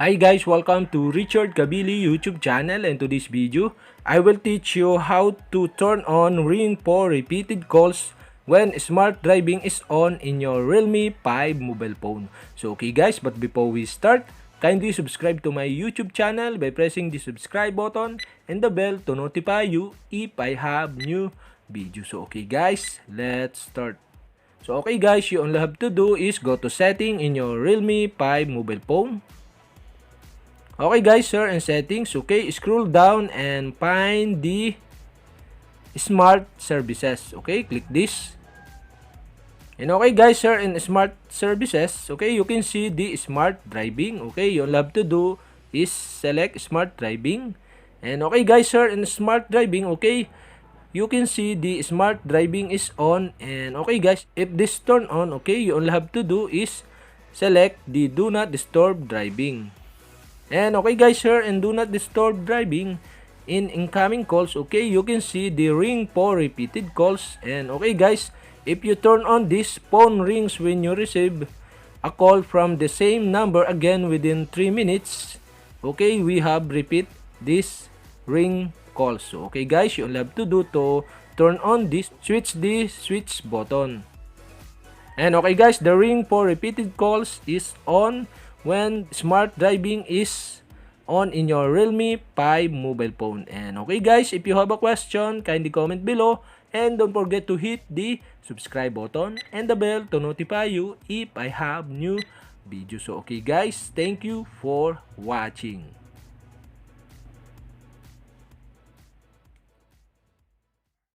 Hi guys, welcome to Richard Cabile YouTube channel, and to this video, I will teach you how to turn on ring for repeated calls when smart driving is on in your Realme 5 mobile phone. So okay guys, but before we start, kindly subscribe to my YouTube channel by pressing the subscribe button and the bell to notify you if I have new videos. So okay guys, let's start. So okay guys, you only have to do is go to setting in your Realme 5 mobile phone. Okay guys, sir, in settings, okay, scroll down and find the smart services. Okay, click this. And okay guys, sir, in smart services, okay, you can see the smart driving. Okay, you'll have to do is select smart driving. And okay guys, sir, in smart driving, okay, you can see the smart driving is on. And okay guys, if this turn on, okay, you only have to do is select the do not disturb driving. And okay guys, here and do not disturb driving in incoming calls, okay, you can see the ring for repeated calls. And okay guys, if you turn on this, phone rings when you receive a call from the same number again within 3 minutes. Okay, we have repeat this ring calls. So okay guys, you'll have to do to turn on this, switch the switch button. And okay guys, the ring for repeated calls is on when smart driving is on in your Realme 5 mobile phone. And okay guys, if you have a question, kindly comment below. And don't forget to hit the subscribe button and the bell to notify you if I have new videos. So okay guys, thank you for watching.